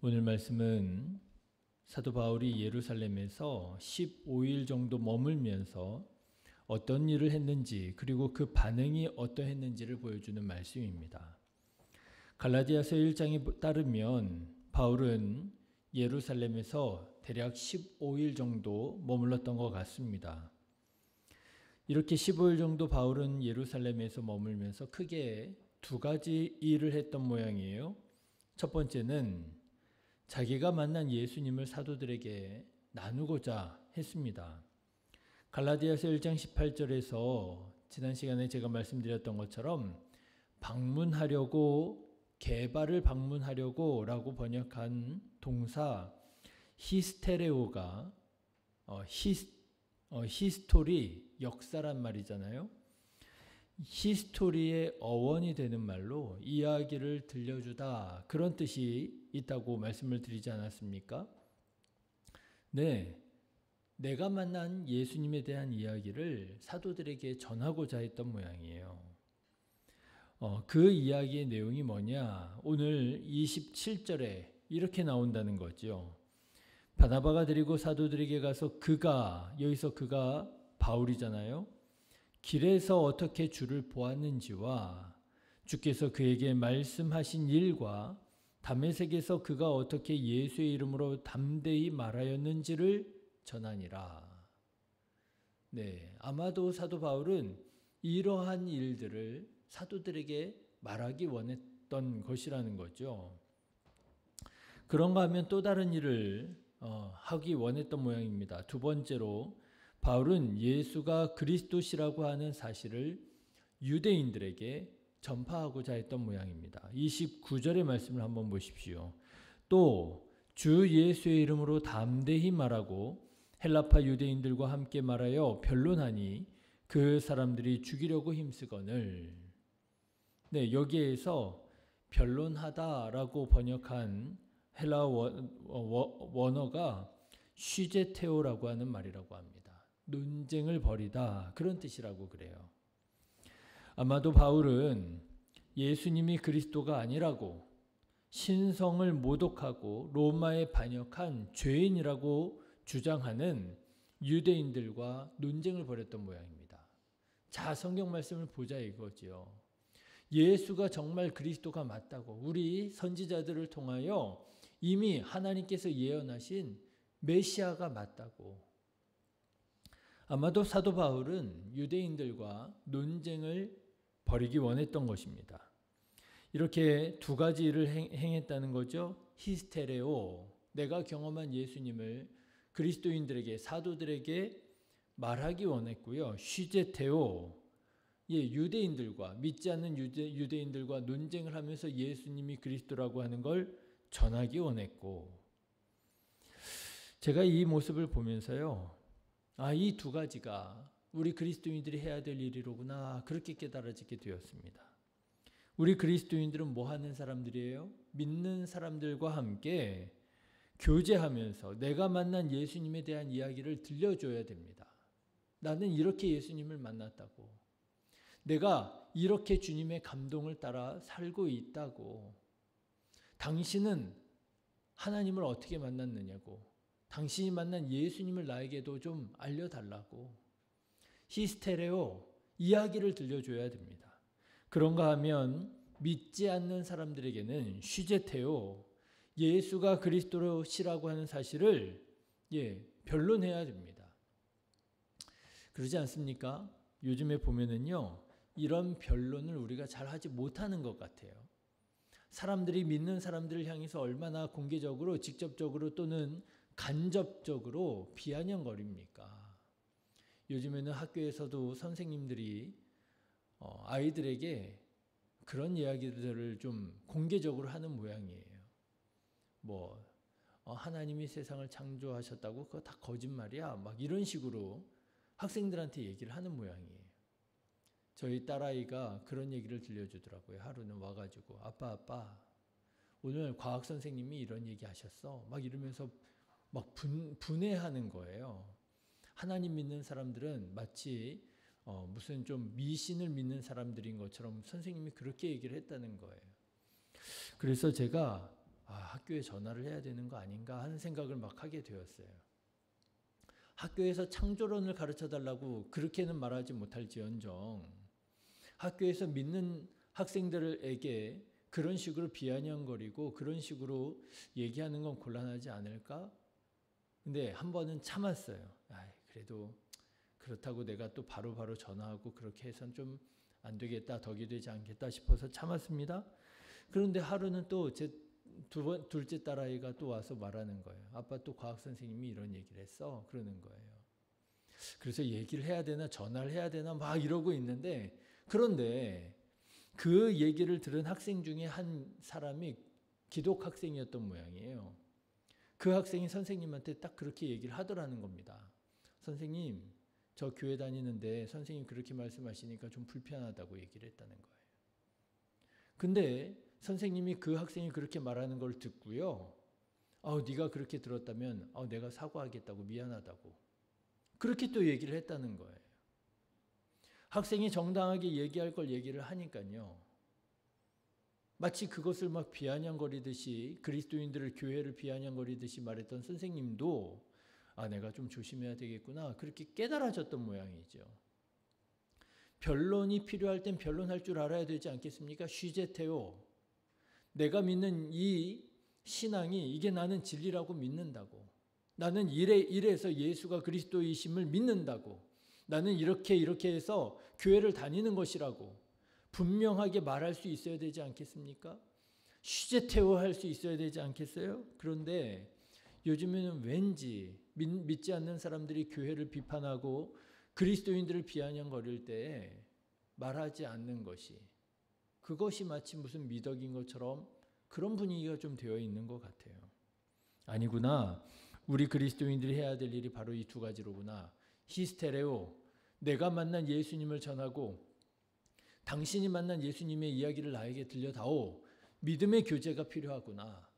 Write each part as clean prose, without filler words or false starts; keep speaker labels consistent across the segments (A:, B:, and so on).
A: 오늘 말씀은 사도 바울이 예루살렘에서 15일 정도 머물면서 어떤 일을 했는지 그리고 그 반응이 어떠했는지를 보여주는 말씀입니다. 갈라디아서 1장에 따르면 바울은 예루살렘에서 대략 15일 정도 머물렀던 것 같습니다. 이렇게 15일 정도 바울은 예루살렘에서 머물면서 크게 두 가지 일을 했던 모양이에요. 첫 번째는 자기가 만난 예수님을 사도들에게 나누고자 했습니다. 갈라디아서 1장 18절에서 지난 시간에 제가 말씀드렸던 것처럼 방문하려고, 개발을 방문하려고 라고 번역한 동사 히스테레오가 히스토리, 역사란 말이잖아요. 히스토리의 어원이 되는 말로 이야기를 들려주다, 그런 뜻이 있다고 말씀을 드리지 않았습니까? 네, 내가 만난 예수님에 대한 이야기를 사도들에게 전하고자 했던 모양이에요. 그 이야기의 내용이 뭐냐? 오늘 27절에 이렇게 나온다는 거죠. 바나바가 데리고 사도들에게 가서 여기서 그가 바울이잖아요. 길에서 어떻게 주를 보았는지와 주께서 그에게 말씀하신 일과 다메섹에서 그가 어떻게 예수의 이름으로 담대히 말하였는지를 전하니라. 네, 아마도 사도 바울은 이러한 일들을 사도들에게 말하기 원했던 것이라는 거죠. 그런가 하면 또 다른 일을 하기 원했던 모양입니다. 두 번째로 바울은 예수가 그리스도시라고 하는 사실을 유대인들에게 전파하고자 했던 모양입니다. 29절의 말씀을 한번 보십시오. 또 주 예수의 이름으로 담대히 말하고 헬라파 유대인들과 함께 말하여 변론하니 그 사람들이 죽이려고 힘쓰거늘. 네, 여기에서 변론하다라고 번역한 헬라 원어가 쉬제테오라고 하는 말이라고 합니다. 논쟁을 벌이다, 그런 뜻이라고 그래요. 아마도 바울은 예수님이 그리스도가 아니라고, 신성을 모독하고 로마에 반역한 죄인이라고 주장하는 유대인들과 논쟁을 벌였던 모양입니다. 자, 성경 말씀을 보자 이거지요. 예수가 정말 그리스도가 맞다고, 우리 선지자들을 통하여 이미 하나님께서 예언하신 메시아가 맞다고. 아마도 사도 바울은 유대인들과 논쟁을 벌이기 원했던 것입니다. 이렇게 두 가지 일을 행했다는 거죠. 히스테레오, 내가 경험한 예수님을 그리스도인들에게, 사도들에게 말하기 원했고요. 쉬제테오, 유대인들과, 믿지 않는 유대인들과 논쟁을 하면서 예수님이 그리스도라고 하는 걸 전하기 원했고, 제가 이 모습을 보면서요, 이 두 가지가 우리 그리스도인들이 해야 될 일이로구나, 그렇게 깨달아지게 되었습니다. 우리 그리스도인들은 뭐 하는 사람들이에요? 믿는 사람들과 함께 교제하면서 내가 만난 예수님에 대한 이야기를 들려줘야 됩니다. 나는 이렇게 예수님을 만났다고, 내가 이렇게 주님의 감동을 따라 살고 있다고, 당신은 하나님을 어떻게 만났느냐고, 당신이 만난 예수님을 나에게도 좀 알려달라고, 히스테레오, 이야기를 들려줘야 됩니다. 그런가 하면 믿지 않는 사람들에게는 쉬제테오, 예수가 그리스도시라고 하는 사실을 변론해야 됩니다. 그러지 않습니까? 요즘에 보면은요, 이런 변론을 우리가 잘 하지 못하는 것 같아요. 사람들이 믿는 사람들을 향해서 얼마나 공개적으로, 직접적으로 또는 간접적으로 비아냥거립니까? 요즘에는 학교에서도 선생님들이 아이들에게 그런 이야기들을 좀 공개적으로 하는 모양이에요. 하나님이 세상을 창조하셨다고 그거 다 거짓말이야, 막 이런 식으로 학생들한테 얘기를 하는 모양이에요. 저희 딸아이가 그런 얘기를 들려주더라고요. 하루는 와가지고 아빠 오늘 과학 선생님이 이런 얘기 하셨어, 막 이러면서 막 분해하는 거예요. 하나님 믿는 사람들은 마치 무슨 좀 미신을 믿는 사람들인 것처럼 선생님이 그렇게 얘기를 했다는 거예요. 그래서 제가 학교 학교에 전화를 해야 되는 거 아닌가 하는 생각을 막 하게 되었어요. 학교에서 창조론을 가르쳐달라고 그렇게는 말하지 못할지언정 학교에서 믿는 학생들에게 그런 식으로 비아냥거리고 그런 식으로 얘기하는 건 곤란하지 않을까? 근데 한 번은 참았어요. 그래도 그렇다고 내가 또 바로바로 전화하고 그렇게 해서는 좀 안 되겠다, 덕이 되지 않겠다 싶어서 참았습니다. 그런데 하루는 또 제 둘째 딸아이가 또 와서 말하는 거예요. 아빠 또 과학 선생님이 이런 얘기를 했어. 그러는 거예요. 그래서 얘기를 해야 되나 전화를 해야 되나 막 이러고 있는데 그런데 그 얘기를 들은 학생 중에 한 사람이 기독 학생이었던 모양이에요. 그 학생이 선생님한테 딱 그렇게 얘기를 하더라는 겁니다. 선생님, 저 교회 다니는데 선생님 그렇게 말씀하시니까 좀 불편하다고 얘기를 했다는 거예요. 근데 선생님이 그 학생이 그렇게 말하는 걸 듣고요. 네가 그렇게 들었다면 내가 사과하겠다고, 미안하다고. 그렇게 또 얘기를 했다는 거예요. 학생이 정당하게 얘기할 걸 얘기를 하니까요. 마치 그것을 막 비아냥거리듯이 그리스도인들을 교회를 비아냥거리듯이 말했던 선생님도 내가 좀 조심해야 되겠구나. 그렇게 깨달아졌던 모양이죠. 변론이 필요할 땐 변론할 줄 알아야 되지 않겠습니까? 쉬제테오. 내가 믿는 이 신앙이 이게 나는 진리라고 믿는다고. 나는 이래서 예수가 그리스도이심을 믿는다고. 나는 이렇게 해서 교회를 다니는 것이라고 분명하게 말할 수 있어야 되지 않겠습니까? 쉬제테오 할 수 있어야 되지 않겠어요? 그런데 요즘에는 왠지 믿지 않는 사람들이 교회를 비판하고 그리스도인들을 비아냥거릴 때 말하지 않는 것이 그것이 마치 무슨 미덕인 것처럼 그런 분위기가 좀 되어 있는 것 같아요. 아니구나. 우리 그리스도인들이 해야 될 일이 바로 이 두 가지로구나. 히스테레오. 내가 만난 예수님을 전하고 당신이 만난 예수님의 이야기를 나에게 들려다오. 믿음의 교제가 필요하구나.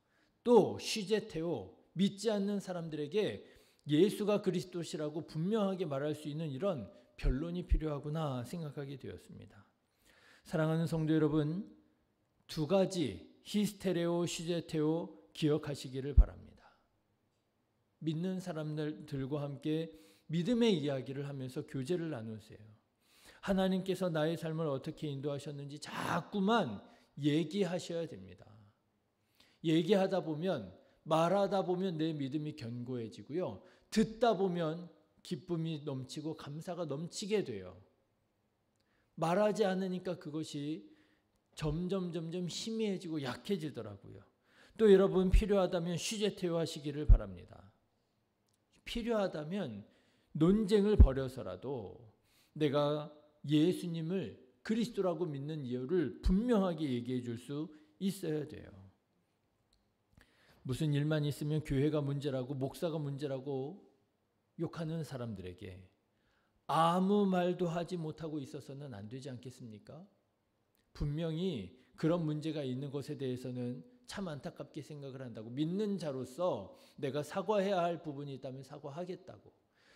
A: 또 쉬제테오. 믿지 않는 사람들에게 예수가 그리스도시라고 분명하게 말할 수 있는 이런 변론이 필요하구나 생각하게 되었습니다. 사랑하는 성도 여러분, 두 가지 히스테레오, 쉬제테오 기억하시기를 바랍니다. 믿는 사람들과 함께 믿음의 이야기를 하면서 교제를 나누세요. 하나님께서 나의 삶을 어떻게 인도하셨는지 자꾸만 얘기하셔야 됩니다. 얘기하다 보면 말하다 보면 내 믿음이 견고해지고요. 듣다 보면 기쁨이 넘치고 감사가 넘치게 돼요. 말하지 않으니까 그것이 점점 희미해지고 약해지더라고요. 또 여러분 필요하다면 쉬제테오 하시기를 바랍니다. 필요하다면 논쟁을 벌여서라도 내가 예수님을 그리스도라고 믿는 이유를 분명하게 얘기해 줄 수 있어야 돼요. 무슨 일만 있으면 교회가 문제라고 목사가 문제라고 욕하는 사람들에게 아무 말도 하지 못하고 있어서는 안 되지 않겠습니까? 분명히 그런 문제가 있는 것에 대해서는 참 안타깝게 생각을 한다고. 믿는 자로서 내가 사과해야 할 부분이 있다면 사과하겠다고.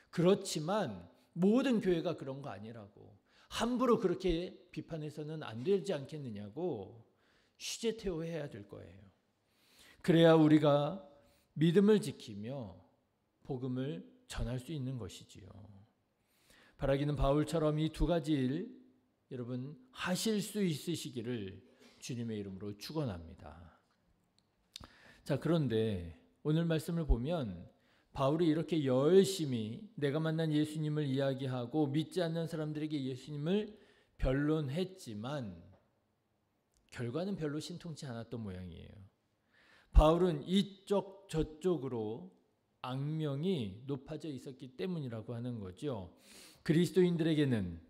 A: 그렇지만 모든 교회가 그런 거 아니라고. 함부로 그렇게 비판해서는 안 되지 않겠느냐고 쉬제테오 해야 될 거예요. 그래야 우리가 믿음을 지키며 복음을 전할 수 있는 것이지요. 바라기는 바울처럼 이 두 가지 일 여러분 하실 수 있으시기를 주님의 이름으로 축원합니다. 자, 그런데 오늘 말씀을 보면 바울이 이렇게 열심히 내가 만난 예수님을 이야기하고 믿지 않는 사람들에게 예수님을 변론했지만 결과는 별로 신통치 않았던 모양이에요. 바울은 이쪽 저쪽으로 악명이 높아져 있었기 때문이라고 하는 거죠. 그리스도인들에게는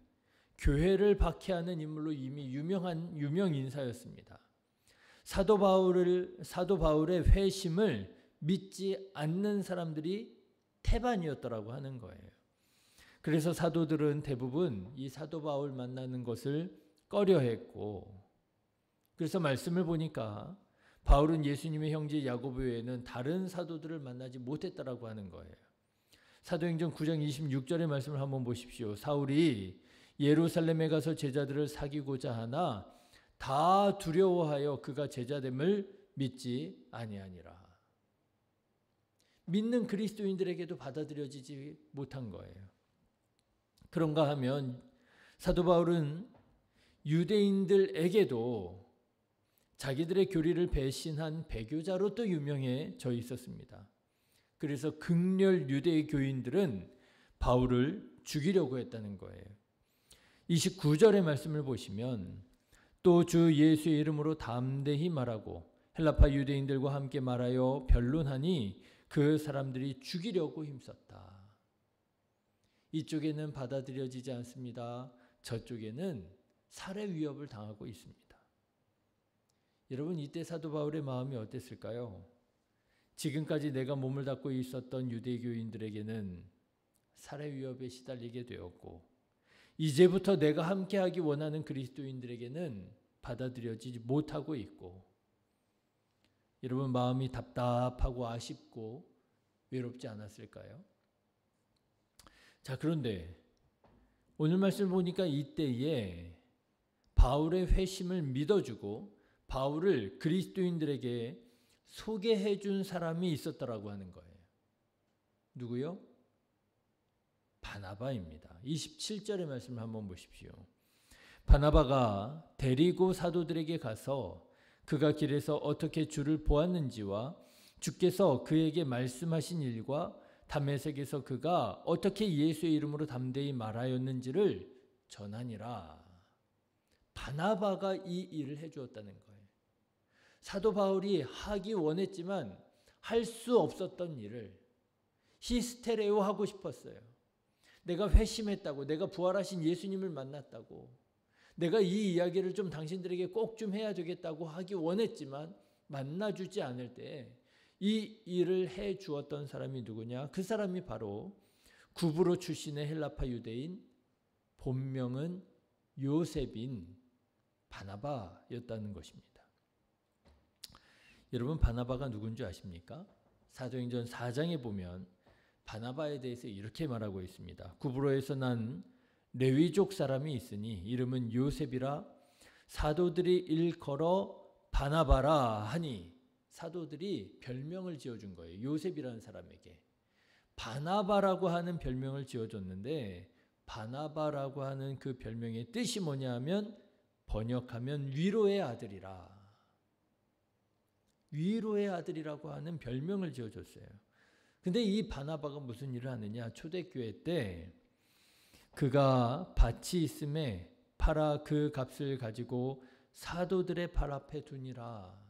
A: 교회를 박해하는 인물로 이미 유명 인사였습니다. 사도 바울의 회심을 믿지 않는 사람들이 태반이었더라고 하는 거예요. 그래서 사도들은 대부분 이 사도 바울 만나는 것을 꺼려했고, 그래서 말씀을 보니까 바울은 예수님의 형제 야고보 외에는 다른 사도들을 만나지 못했다라고 하는 거예요. 사도행전 9장 26절의 말씀을 한번 보십시오. 사울이 예루살렘에 가서 제자들을 사귀고자 하나 다 두려워하여 그가 제자됨을 믿지 아니하니라. 믿는 그리스도인들에게도 받아들여지지 못한 거예요. 그런가 하면 사도 바울은 유대인들에게도 자기들의 교리를 배신한 배교자로 또 유명해져 있었습니다. 그래서 극렬 유대 교인들은 바울을 죽이려고 했다는 거예요. 29절의 말씀을 보시면 또 주 예수의 이름으로 담대히 말하고 헬라파 유대인들과 함께 말하여 변론하니 그 사람들이 죽이려고 힘썼다. 이쪽에는 받아들여지지 않습니다. 저쪽에는 살해 위협을 당하고 있습니다. 여러분, 이때 사도 바울의 마음이 어땠을까요? 지금까지 내가 몸을 닫고 있었던 유대교인들에게는 살해 위협에 시달리게 되었고, 이제부터 내가 함께하기 원하는 그리스도인들에게는 받아들여지지 못하고 있고, 여러분 마음이 답답하고 아쉽고 외롭지 않았을까요? 자, 그런데 오늘 말씀을 보니까 이때에 바울의 회심을 믿어주고 바울을 그리스도인들에게 소개해 준 사람이 있었더라고 하는 거예요. 누구요? 바나바입니다. 27절의 말씀을 한번 보십시오. 바나바가 데리고 사도들에게 가서 그가 길에서 어떻게 주를 보았는지와 주께서 그에게 말씀하신 일과 다메섹에서 그가 어떻게 예수의 이름으로 담대히 말하였는지를 전하니라. 바나바가 이 일을 해주었다는 거예요. 사도 바울이 하기 원했지만 할 수 없었던 일을 히스테레오 하고 싶었어요. 내가 회심했다고, 내가 부활하신 예수님을 만났다고, 내가 이 이야기를 좀 당신들에게 꼭 좀 해야 되겠다고 하기 원했지만 만나주지 않을 때 이 일을 해 주었던 사람이 누구냐? 그 사람이 바로 구브로 출신의 헬라파 유대인, 본명은 요셉인 바나바였다는 것입니다. 여러분, 바나바가 누군지 아십니까? 사도행전 4장에 보면 바나바에 대해서 이렇게 말하고 있습니다. 구브로에서 난 레위족 사람이 있으니 이름은 요셉이라 사도들이 일컬어 바나바라 하니, 사도들이 별명을 지어준 거예요. 요셉이라는 사람에게 바나바라고 하는 별명을 지어줬는데, 바나바라고 하는 그 별명의 뜻이 뭐냐 하면 번역하면 위로의 아들이라, 위로의 아들이라고 하는 별명을 지어줬어요. 근데 이 바나바가 무슨 일을 하느냐? 초대교회 때 그가 밭이 있음에 팔아 그 값을 가지고 사도들의 발 앞에 두니라.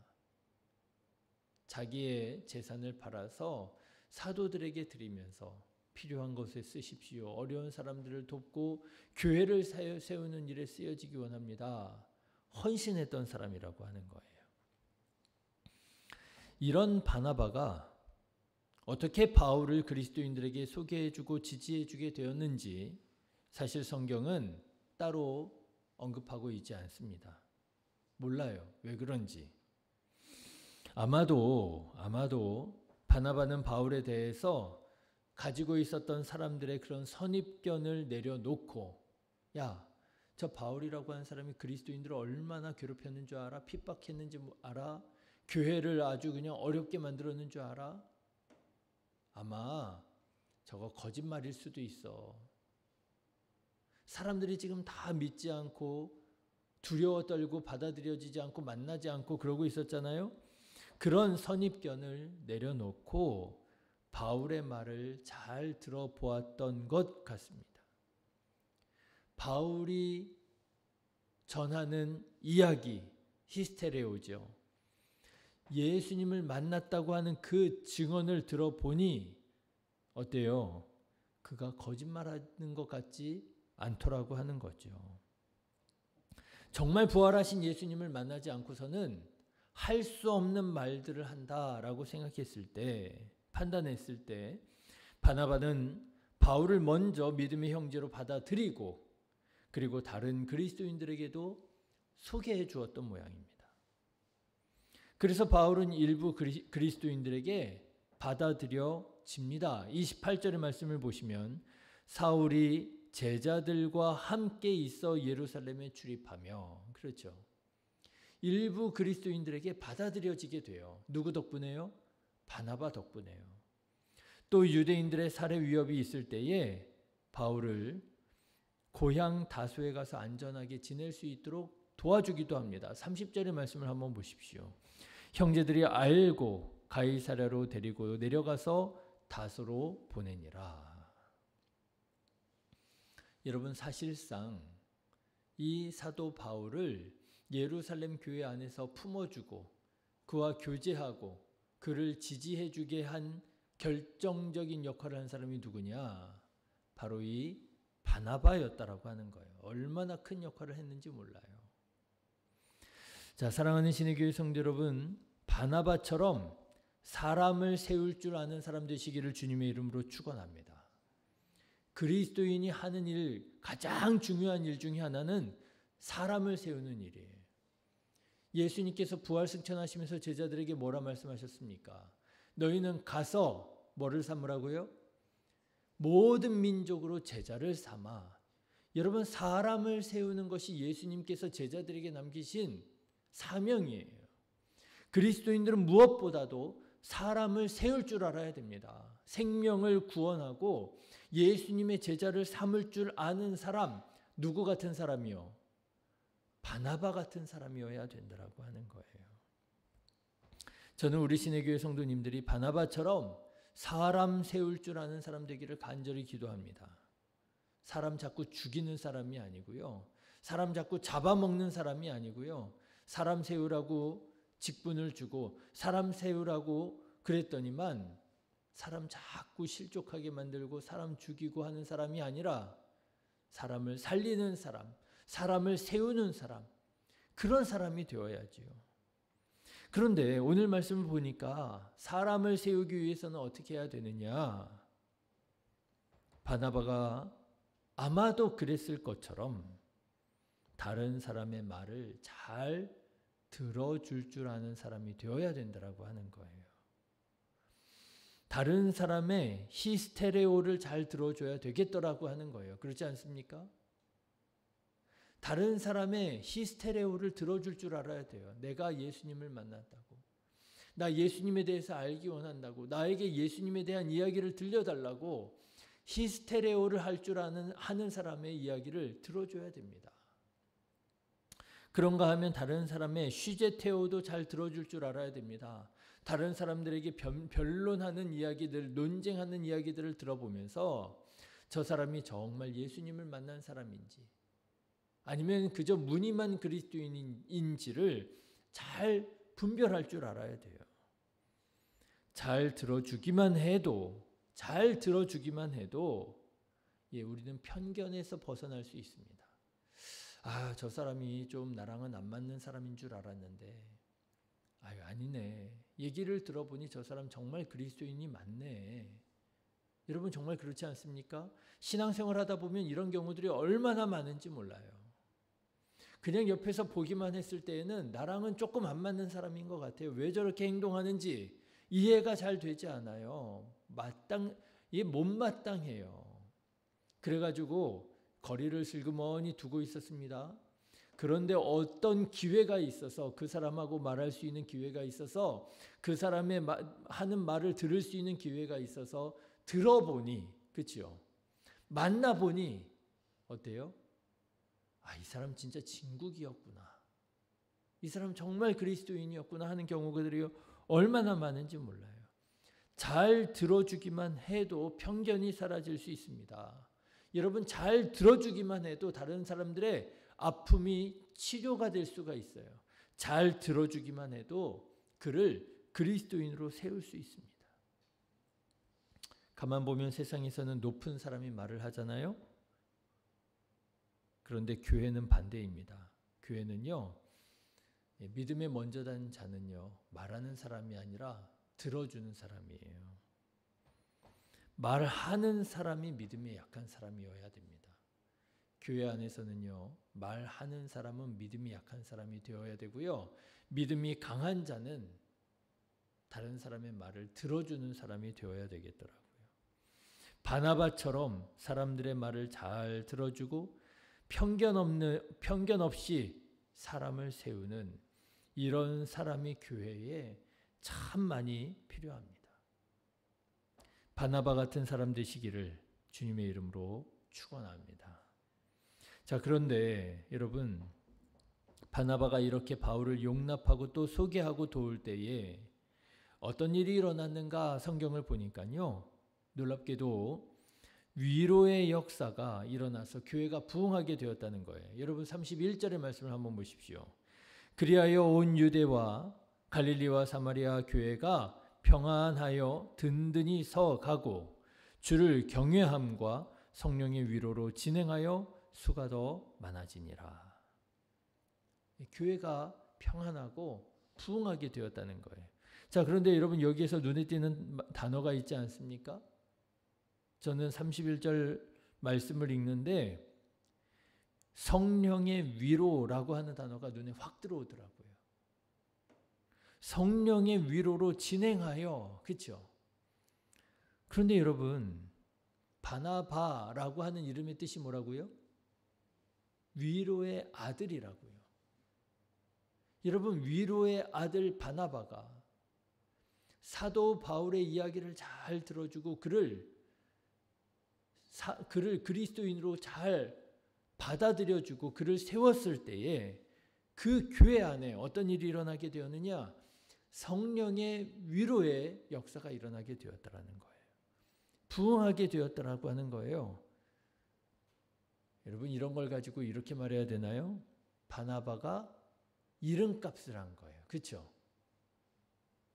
A: 자기의 재산을 팔아서 사도들에게 드리면서 필요한 것에 쓰십시오. 어려운 사람들을 돕고 교회를 세우는 일에 쓰여지기 원합니다. 헌신했던 사람이라고 하는 거예요. 이런 바나바가 어떻게 바울을 그리스도인들에게 소개해주고 지지해주게 되었는지 사실 성경은 따로 언급하고 있지 않습니다. 몰라요. 왜 그런지. 아마도 바나바는 바울에 대해서 가지고 있었던 사람들의 그런 선입견을 내려놓고, 야, 저 바울이라고 하는 사람이 그리스도인들을 얼마나 괴롭혔는 줄 알아? 핍박했는지 알아? 교회를 아주 그냥 어렵게 만들었는 줄 알아? 아마 저거 거짓말일 수도 있어. 사람들이 지금 다 믿지 않고 두려워 떨고 받아들여지지 않고 만나지 않고 그러고 있었잖아요. 그런 선입견을 내려놓고 바울의 말을 잘 들어보았던 것 같습니다. 바울이 전하는 이야기, 히스테레오죠. 예수님을 만났다고 하는 그 증언을 들어보니 어때요? 그가 거짓말하는 것 같지 않더라고 하는 거죠. 정말 부활하신 예수님을 만나지 않고서는 할 수 없는 말들을 한다라고 생각했을 때, 판단했을 때 바나바는 바울을 먼저 믿음의 형제로 받아들이고 그리고 다른 그리스도인들에게도 소개해 주었던 모양입니다. 그래서 바울은 일부 그리스도인들에게 받아들여집니다. 28절의 말씀을 보시면 사울이 제자들과 함께 있어 예루살렘에 출입하며, 그렇죠. 일부 그리스도인들에게 받아들여지게 돼요. 누구 덕분에요? 바나바 덕분에요. 또 유대인들의 살해 위협이 있을 때에 바울을 고향 다소에 가서 안전하게 지낼 수 있도록 도와주기도 합니다. 30절의 말씀을 한번 보십시오. 형제들이 알고 가이사랴로 데리고 내려가서 다소로 보내니라. 여러분, 사실상 이 사도 바울을 예루살렘 교회 안에서 품어주고 그와 교제하고 그를 지지해주게 한 결정적인 역할을 한 사람이 누구냐? 바로 이 바나바였다라고 하는 거예요. 얼마나 큰 역할을 했는지 몰라요. 자, 사랑하는 신의 교회 성도 여러분, 바나바처럼 사람을 세울 줄 아는 사람 되시기를 주님의 이름으로 축원합니다. 그리스도인이 하는 일, 가장 중요한 일 중에 하나는 사람을 세우는 일이에요. 예수님께서 부활승천하시면서 제자들에게 뭐라 말씀하셨습니까? 너희는 가서 뭐를 삼으라고요? 모든 민족으로 제자를 삼아. 여러분, 사람을 세우는 것이 예수님께서 제자들에게 남기신 사명이에요. 그리스도인들은 무엇보다도 사람을 세울 줄 알아야 됩니다. 생명을 구원하고 예수님의 제자를 삼을 줄 아는 사람, 누구 같은 사람이요? 바나바 같은 사람이어야 된다라고 하는 거예요. 저는 우리 신의교회 성도님들이 바나바처럼 사람 세울 줄 아는 사람 되기를 간절히 기도합니다. 사람 자꾸 죽이는 사람이 아니고요. 사람 자꾸 잡아먹는 사람이 아니고요. 사람 세우라고 직분을 주고 사람 세우라고 그랬더니만 사람 자꾸 실족하게 만들고 사람 죽이고 하는 사람이 아니라 사람을 살리는 사람, 사람을 세우는 사람, 그런 사람이 되어야지요. 그런데 오늘 말씀을 보니까 사람을 세우기 위해서는 어떻게 해야 되느냐? 바나바가 아마도 그랬을 것처럼 다른 사람의 말을 잘 들어줄 줄 아는 사람이 되어야 된다라고 하는 거예요. 다른 사람의 히스테레오를 잘 들어줘야 되겠더라고 하는 거예요. 그렇지 않습니까? 다른 사람의 히스테레오를 들어줄 줄 알아야 돼요. 내가 예수님을 만났다고. 나 예수님에 대해서 알기 원한다고. 나에게 예수님에 대한 이야기를 들려달라고 히스테레오를 할 줄 하는 사람의 이야기를 들어줘야 됩니다. 그런가 하면 다른 사람의 쉬제테오도 잘 들어줄 줄 알아야 됩니다. 다른 사람들에게 변론하는 이야기들, 논쟁하는 이야기들을 들어보면서 저 사람이 정말 예수님을 만난 사람인지 아니면 그저 무늬만 그리스도인인지를 잘 분별할 줄 알아야 돼요. 잘 들어주기만 해도 우리는 편견에서 벗어날 수 있습니다. 아, 저 사람이 좀 나랑은 안 맞는 사람인 줄 알았는데 아니네. 얘기를 들어보니 저 사람 정말 그리스도인이 맞네. 여러분 정말 그렇지 않습니까? 신앙생활 하다 보면 이런 경우들이 얼마나 많은지 몰라요. 그냥 옆에서 보기만 했을 때에는 나랑은 조금 안 맞는 사람인 것 같아요. 왜 저렇게 행동하는지 이해가 잘 되지 않아요. 못마땅해요. 그래가지고 거리를 슬그머니 두고 있었습니다. 그런데 어떤 기회가 있어서 그 사람하고 말할 수 있는 기회가 있어서 그 사람의 하는 말을 들을 수 있는 기회가 있어서 들어보니, 그렇죠? 만나보니 어때요? 이 사람 진짜 진국이었구나. 이 사람 정말 그리스도인이었구나 하는 경우들이 얼마나 많은지 몰라요. 잘 들어주기만 해도 편견이 사라질 수 있습니다. 여러분 잘 들어주기만 해도 다른 사람들의 아픔이 치료가 될 수가 있어요. 잘 들어주기만 해도 그를 그리스도인으로 세울 수 있습니다. 가만 보면 세상에서는 높은 사람이 말을 하잖아요. 그런데 교회는 반대입니다. 교회는요, 믿음에 먼저 단 자는요, 말하는 사람이 아니라 들어주는 사람이에요. 말하는 사람이 믿음에 약한 사람이어야 됩니다. 교회 안에서는요, 말하는 사람은 믿음이 약한 사람이 되어야 되고요, 믿음이 강한 자는 다른 사람의 말을 들어주는 사람이 되어야 되겠더라고요. 바나바처럼 사람들의 말을 잘 들어주고 편견 없이 사람을 세우는 이런 사람이 교회에 참 많이 필요합니다. 바나바 같은 사람 되시기를 주님의 이름으로 축원합니다. 자, 그런데 여러분, 바나바가 이렇게 바울을 용납하고 또 소개하고 도울 때에 어떤 일이 일어났는가 성경을 보니까요, 놀랍게도 위로의 역사가 일어나서 교회가 부흥하게 되었다는 거예요. 여러분 31절의 말씀을 한번 보십시오. 그리하여 온 유대와 갈릴리와 사마리아 교회가 평안하여 든든히 서 가고 주를 경외함과 성령의 위로로 진행하여 수가 더 많아지니라. 교회가 평안하고 부흥하게 되었다는 거예요. 자, 그런데 여러분 여기에서 눈에 띄는 단어가 있지 않습니까? 저는 31절 말씀을 읽는데 성령의 위로라고 하는 단어가 눈에 확 들어오더라고요. 성령의 위로로 진행하여, 그렇죠? 그런데 여러분, 바나바라고 하는 이름의 뜻이 뭐라고요? 위로의 아들이라고요. 여러분, 위로의 아들 바나바가 사도 바울의 이야기를 잘 들어주고 그를 그리스도인으로 잘 받아들여주고 그를 세웠을 때에 그 교회 안에 어떤 일이 일어나게 되었느냐? 성령의 위로의 역사가 일어나게 되었다라는 거예요. 부흥하게 되었다라고 하는 거예요. 여러분, 이런 걸 가지고 이렇게 말해야 되나요? 바나바가 이름값을 한 거예요. 그렇죠?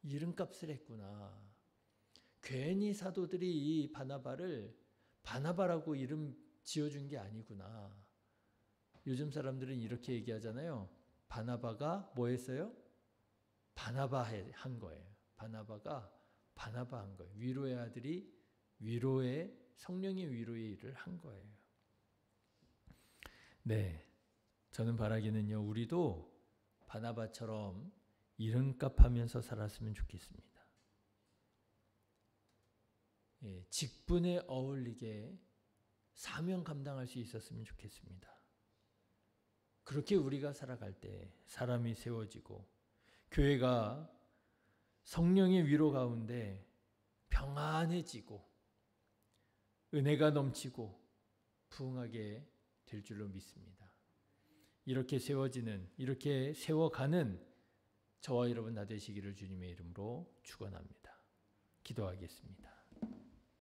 A: 이름값을 했구나. 괜히 사도들이 이 바나바를 바나바라고 이름 지어준 게 아니구나. 요즘 사람들은 이렇게 얘기하잖아요. 바나바가 뭐 했어요? 바나바 한 거예요. 바나바가 바나바 한 거예요. 위로의 아들이 위로의 성령의 위로의 일을 한 거예요. 네, 저는 바라기는요, 우리도 바나바처럼 이름값하면서 살았으면 좋겠습니다. 예, 직분에 어울리게 사명 감당할 수 있었으면 좋겠습니다. 그렇게 우리가 살아갈 때 사람이 세워지고 교회가 성령의 위로 가운데 평안해지고 은혜가 넘치고 부흥하게 될 줄로 믿습니다. 이렇게 세워지는, 이렇게 세워가는 저와 여러분 다 되시기를 주님의 이름으로 축원합니다. 기도하겠습니다.